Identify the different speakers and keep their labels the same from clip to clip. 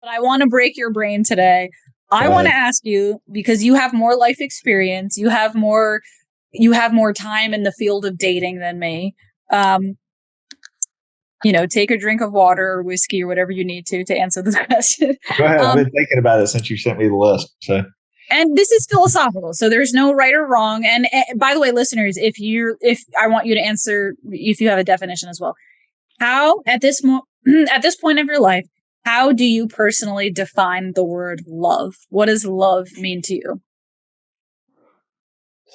Speaker 1: But I want to break your brain today. I want to ask you, because you have more life experience, you have more time in the field of dating than me. Take a drink of water or whiskey or whatever you need to answer this question.
Speaker 2: Go ahead. I've been thinking about it since you sent me the list. So.
Speaker 1: And this is philosophical, so there's no right or wrong. And by the way, listeners, if I want you to answer, if you have a definition as well, how at this point of your life, how do you personally define the word love? What does love mean to you?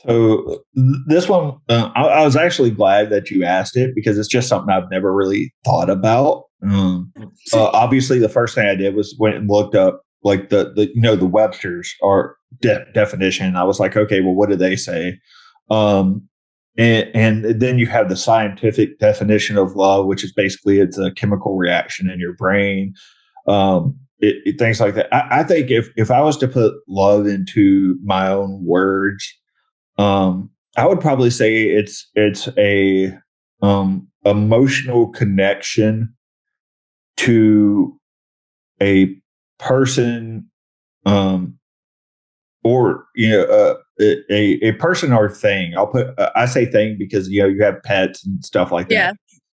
Speaker 2: So this one, I was actually glad that you asked it because it's just something I've never really thought about. Obviously, the first thing I did was went and looked up like the Webster's or definition. I was like, okay, well, what do they say? And then you have the scientific definition of love, which is basically it's a chemical reaction in your brain. Things like that. I think if I was to put love into my own words, I would probably say it's a emotional connection to a person, or a person or thing. I say thing because you have pets and stuff like that.
Speaker 1: Yeah.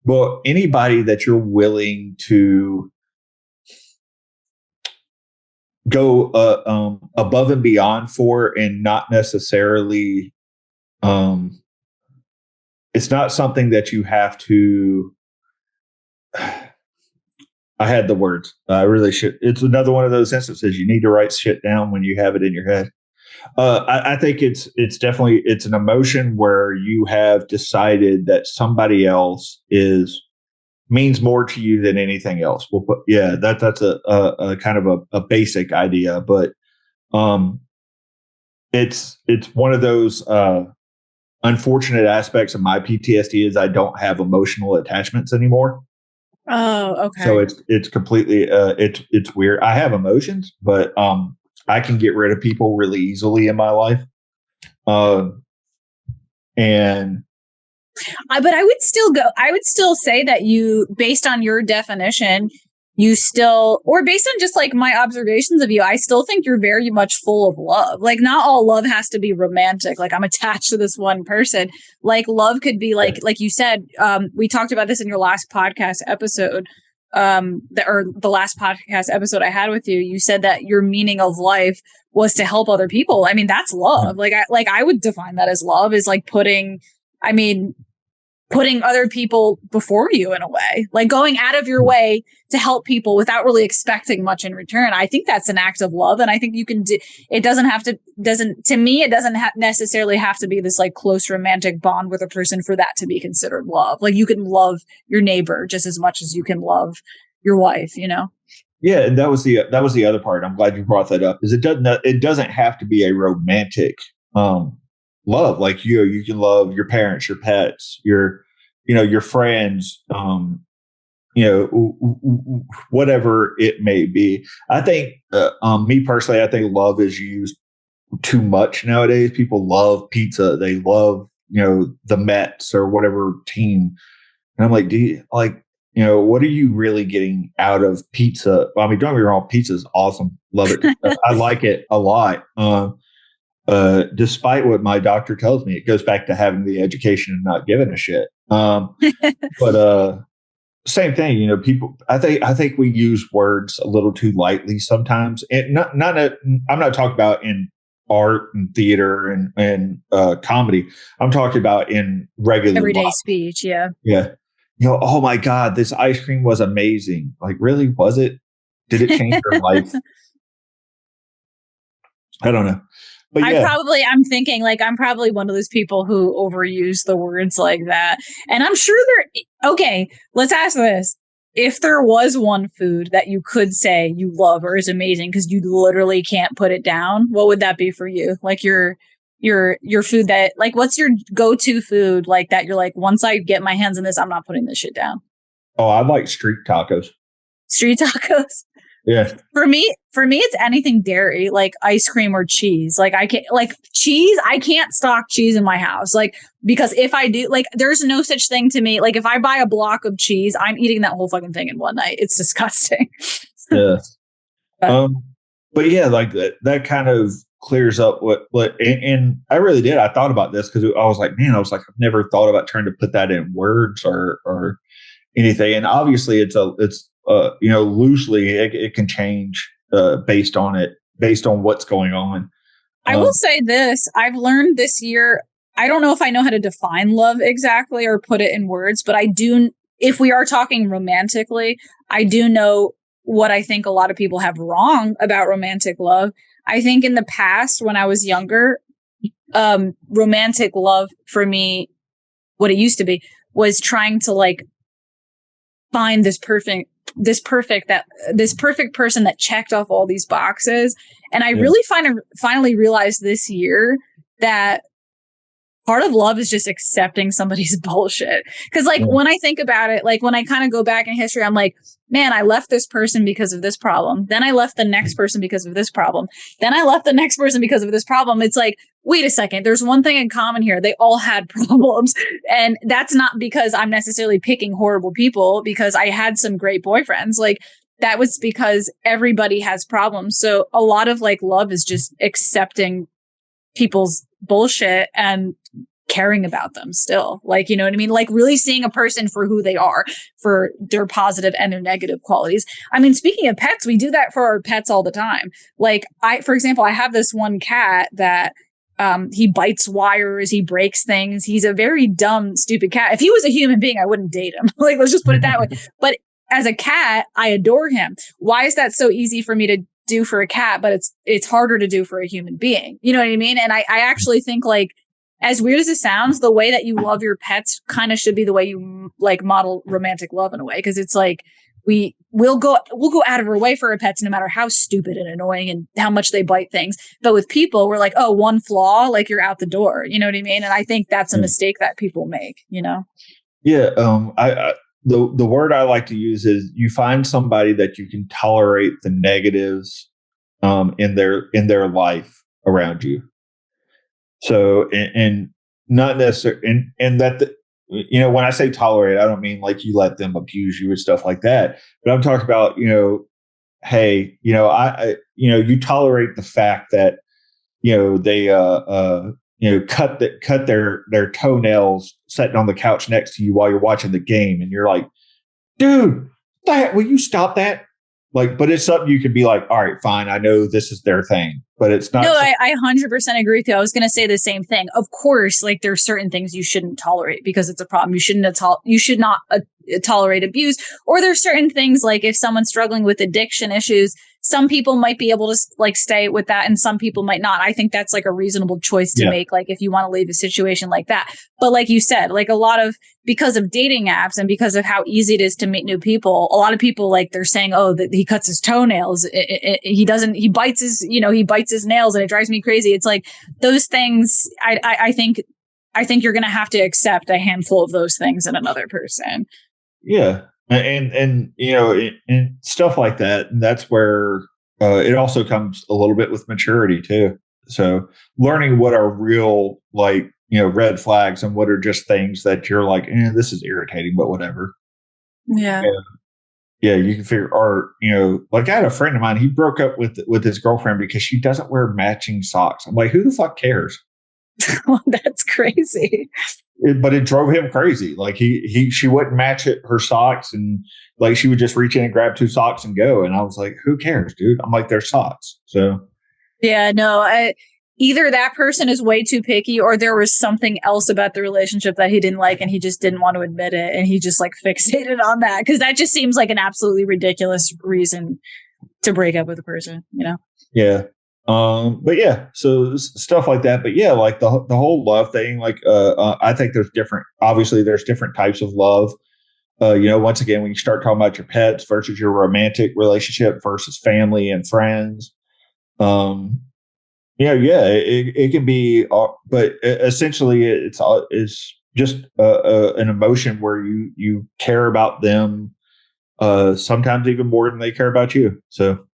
Speaker 2: Well, anybody that you're willing to go above and beyond for, and not necessarily, it's not something that you have to. I had the words. I really should. It's another one of those instances you need to write shit down when you have it in your head. I think it's definitely an emotion where you have decided that somebody else means more to you than anything else. That's a kind of a basic idea, but it's one of those unfortunate aspects of my PTSD is I don't have emotional attachments anymore.
Speaker 1: Oh, okay.
Speaker 2: So it's completely it's weird. I have emotions, but I can get rid of people really easily in my life.
Speaker 1: But I would still say that you, based on your definition, or based on just like my observations of you, I still think you're very much full of love. Like, not all love has to be romantic. Like, I'm attached to this one person. Like, love could be like you said, we talked about this in your last podcast episode, the last podcast episode I had with you. You said that your meaning of life was to help other people. I mean, that's love. I would define that as love, is like putting other people before you in a way, like going out of your way to help people without really expecting much in return. I think that's an act of love. And I think you can do, it doesn't necessarily have to be this like close romantic bond with a person for that to be considered love. Like, you can love your neighbor just as much as you can love your wife,
Speaker 2: Yeah. And that was the other part. I'm glad you brought that up, is it doesn't have to be a romantic, love. Like, you can love your parents, your pets, your friends, whatever it may be. I think, me personally, I think love is used too much nowadays. People love pizza. They love, the Mets or whatever team. And I'm like, what are you really getting out of pizza? Well, I mean, don't get me wrong, pizza is awesome. Love it. I like it a lot. Despite what my doctor tells me, it goes back to having the education and not giving a shit. But same thing, people. I think we use words a little too lightly sometimes, and I'm not talking about in art and theater and comedy. I'm talking about in regular
Speaker 1: everyday
Speaker 2: life.
Speaker 1: Speech. Yeah.
Speaker 2: Yeah. Oh my God, this ice cream was amazing. Like, really, was it? Did it change your life? I don't know. But yeah.
Speaker 1: I'm thinking like I'm probably one of those people who overuse the words like that. And I'm sure okay, let's ask this. If there was one food that you could say you love or is amazing because you literally can't put it down, what would that be for you? Like your food that, like, what's your go-to food like that you're like, once I get my hands on this, I'm not putting this shit down?
Speaker 2: Oh, I like street tacos.
Speaker 1: Street tacos?
Speaker 2: Yeah.
Speaker 1: For me, it's anything dairy, like ice cream or cheese. Like, I can't, like, cheese, I can't stock cheese in my house. Like, because if I do, like, there's no such thing to me. Like, if I buy a block of cheese, I'm eating that whole fucking thing in one night. It's disgusting.
Speaker 2: Yeah. Um, but yeah, like that kind of clears up and I really did. I thought about this because I was like, man, I've never thought about trying to put that in words or anything. And obviously loosely it can change based on what's going on.
Speaker 1: I will say this, I've learned this year, I don't know if I know how to define love exactly or put it in words, but I do, if we are talking romantically, I do know what I think a lot of people have wrong about romantic love. I think in the past, when I was younger, romantic love for me, what it used to be, was trying to like find this perfect person that checked off all these boxes. And I really finally realized this year that part of love is just accepting somebody's bullshit. Because when I think about it, like when I kind of go back in history, I'm like, man, I left this person because of this problem. Then I left the next person because of this problem. Then I left the next person because of this problem. It's like, wait a second, there's one thing in common here. They all had problems. And that's not because I'm necessarily picking horrible people, because I had some great boyfriends. Like that was because everybody has problems. So a lot of like love is just accepting people's bullshit and caring about them still. Like, you know what I mean? Like really seeing a person for who they are, for their positive and their negative qualities. I mean, speaking of pets, we do that for our pets all the time. Like for example, I have this one cat that he bites wires, he breaks things. He's a very dumb, stupid cat. If he was a human being, I wouldn't date him. Like, let's just put it that way. But as a cat, I adore him. Why is that so easy for me to do for a cat, but it's harder to do for a human being? You know what I mean? And I actually think, like, as weird as it sounds, the way that you love your pets kind of should be the way you like model romantic love in a way. Cause it's like, we'll go out of our way for our pets, no matter how stupid and annoying and how much they bite things. But with people, we're like, oh, one flaw, like you're out the door. You know what I mean? And I think that's a mistake that people make, you know?
Speaker 2: Yeah. The word I like to use is you find somebody that you can tolerate the negatives in their life around you. So, and not necessarily, and that, when I say tolerate, I don't mean like you let them abuse you and stuff like that, but I'm talking about, hey, you tolerate the fact that, they, cut their toenails sitting on the couch next to you while you're watching the game. And you're like, dude, will you stop that? Like, but it's something you could be like, all right, fine. I know this is their thing, but it's not.
Speaker 1: No, I 100% agree with you. I was going to say the same thing. Of course, like there's certain things you shouldn't tolerate because it's a problem. You should not tolerate abuse, or there's certain things like if someone's struggling with addiction issues, some people might be able to like stay with that and some people might not. I think that's like a reasonable choice to make, like if you want to leave a situation like that. But like you said, like because of dating apps and because of how easy it is to meet new people, a lot of people, like they're saying, oh, that he cuts his toenails. He bites his nails and it drives me crazy. It's like those things. I think you're going to have to accept a handful of those things in another person.
Speaker 2: Yeah. And stuff like that. And that's where it also comes a little bit with maturity too. So learning what are real, like, red flags and what are just things that you're like, this is irritating, but whatever.
Speaker 1: Yeah.
Speaker 2: Yeah. You can figure, or, like I had a friend of mine, he broke up with his girlfriend because she doesn't wear matching socks. I'm like, who the fuck cares?
Speaker 1: Well, that's crazy.
Speaker 2: But it drove him crazy. Like she wouldn't match her socks, and like she would just reach in and grab 2 socks and go. And I was like, who cares, dude? I'm like, they're socks. So
Speaker 1: yeah, no, either that person is way too picky, or there was something else about the relationship that he didn't like, and he just didn't want to admit it, and he just like fixated on that, because that just seems like an absolutely ridiculous reason to break up with a person,
Speaker 2: Yeah. But yeah, so stuff like that. But yeah, like the whole love thing, like, I think there's different types of love. Once again, when you start talking about your pets versus your romantic relationship versus family and friends, it can be, but essentially it's just an emotion where you care about them, sometimes even more than they care about you. So